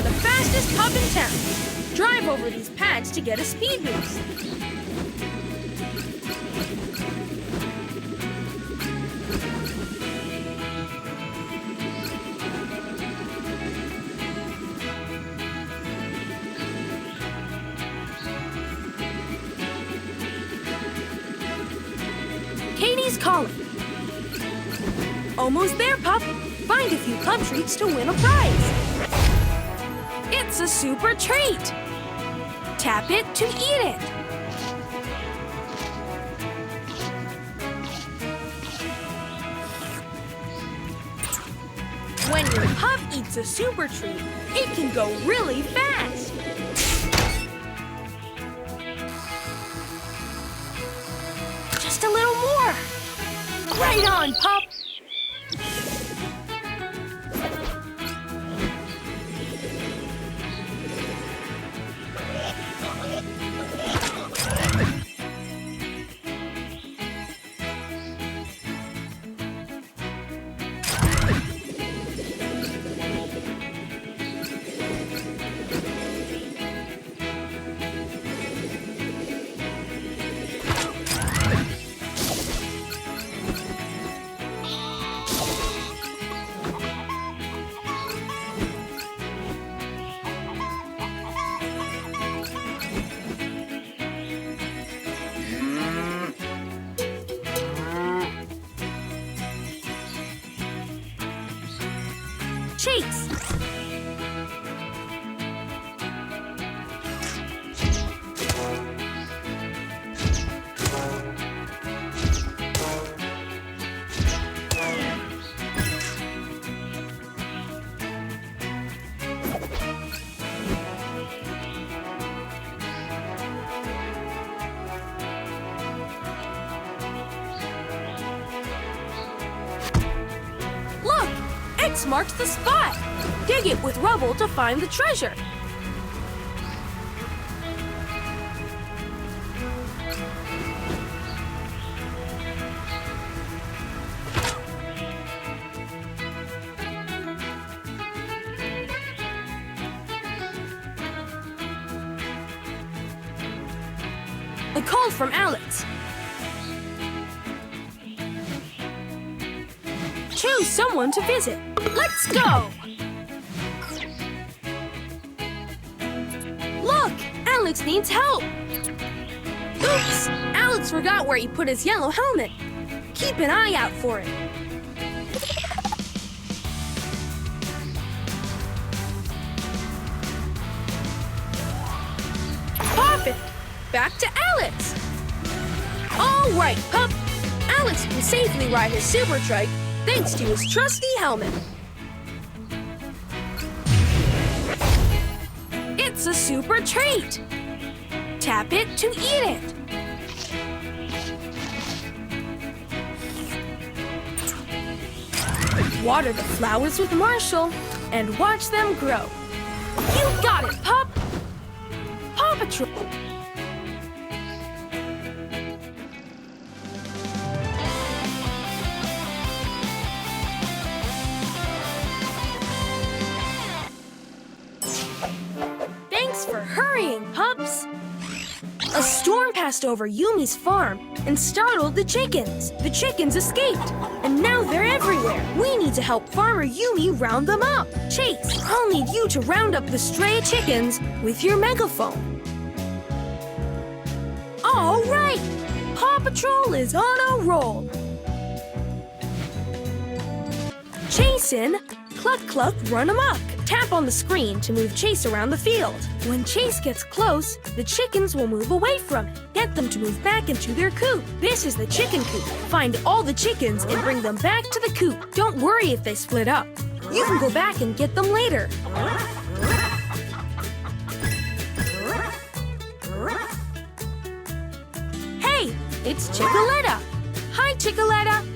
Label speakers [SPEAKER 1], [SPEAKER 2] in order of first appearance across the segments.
[SPEAKER 1] the fastest pup in town. Drive over these pads to get a speed boost. Katie's calling. Almost there, pup. Find a few pup treats to win a prize. It's a super treat. Tap it to eat it. When your pup eats a super treat, it can go really fast. Just a little more. Right on, pup. Chase! X marks the spot. Dig it with Rubble to find the treasure. A call from Alex. Choose someone to visit. Let's go! Look! Alex needs help! Oops! Alex forgot where he put his yellow helmet. Keep an eye out for it. Perfect! Back to Alex! All right, pup! Alex can safely ride his super trike thanks to his trusty helmet. It's a super treat. Tap it to eat it. Water the flowers with Marshall and watch them grow. You got it, pup! PAW Patrol. Thanks for hurrying, pups! A storm passed over Yumi's farm and startled the chickens. The chickens escaped, and now they're everywhere. We need to help Farmer Yumi round them up. Chase, I'll need you to round up the stray chickens with your megaphone. All right! PAW Patrol is on a roll. Chasin', cluck cluck, run amok. Tap on the screen to move Chase around the field. When Chase gets close, the chickens will move away from it. Get them to move back into their coop. This is the chicken coop. Find all the chickens and bring them back to the coop. Don't worry if they split up. You can go back and get them later. Hey, it's Chickaletta. Hi, Chickaletta.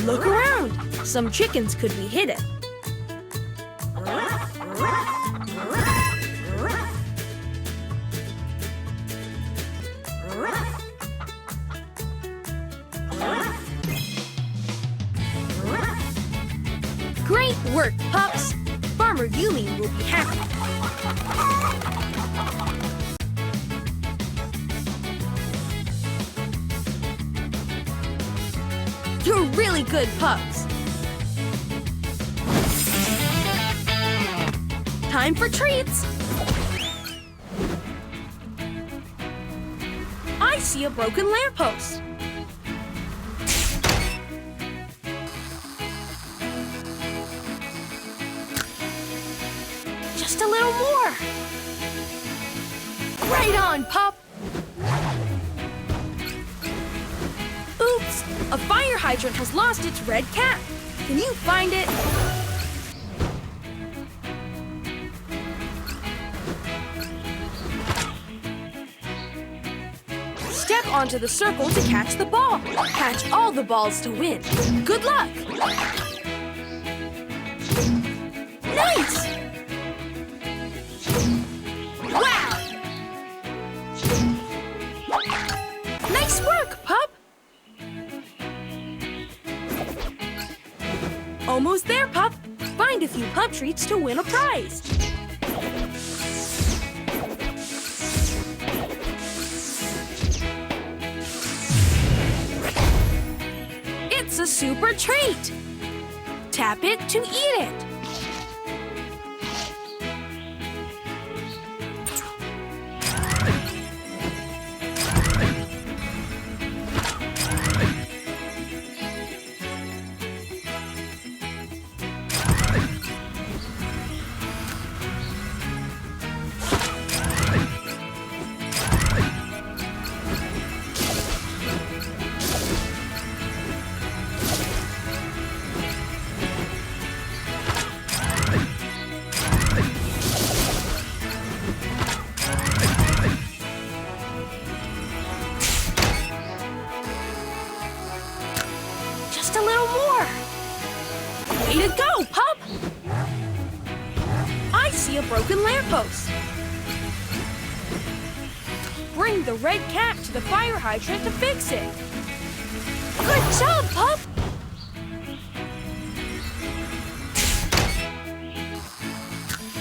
[SPEAKER 1] Look around. Some chickens could be hidden. You're really good pups. Time for treats. I see a broken lamppost. Just a little more. Right on, pup. Oops, a fire hydrant has lost its red cap. Can you find it? Step onto the circle to catch the ball. Catch all the balls to win. Good luck! Nice! Wow! Nice work, pup! Almost there, pup. Find a few pup treats to win a prize. It's a super treat. Tap it to eat it. Just a little more. Way to go, pup! I see a broken lamppost. Bring the red cap to the fire hydrant to fix it. Good job, pup!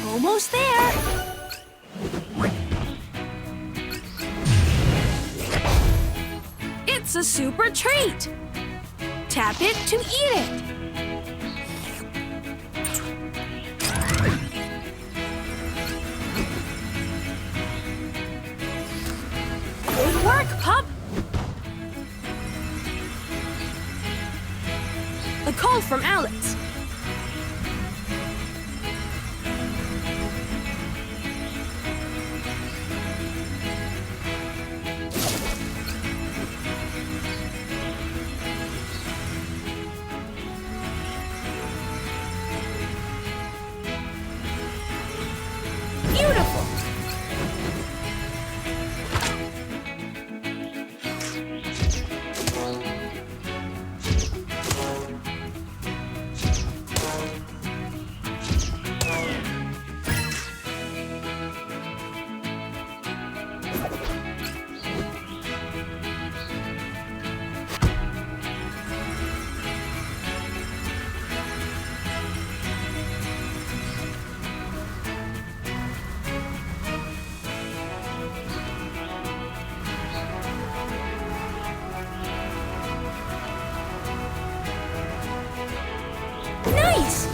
[SPEAKER 1] Almost there. It's a super treat. Tap it to eat it. Good work, pup. A call from Alex. Beautiful! Nice!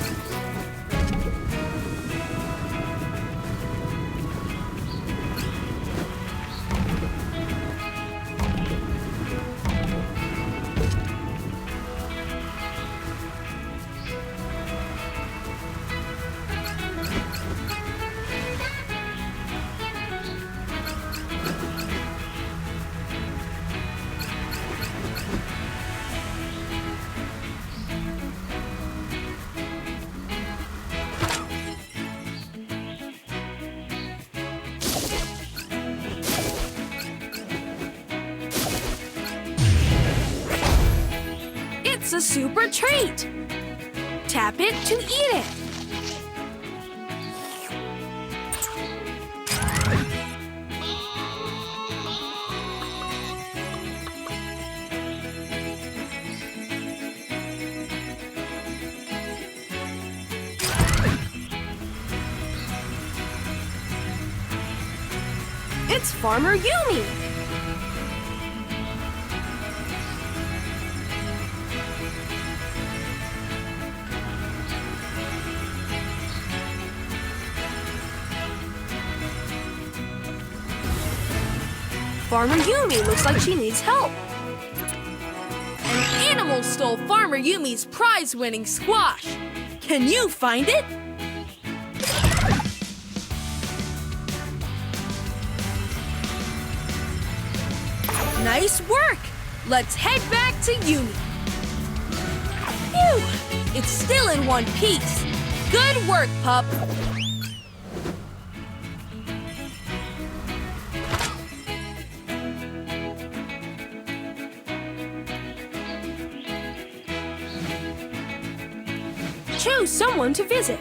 [SPEAKER 1] It's a super treat. Tap it to eat it. It's Farmer Yumi. Farmer Yumi looks like she needs help.
[SPEAKER 2] An animal stole Farmer Yumi's prize-winning squash. Can you find it? Nice work! Let's head back to Yumi. Phew! It's still in one piece. Good work, pup.
[SPEAKER 1] Choose someone to visit.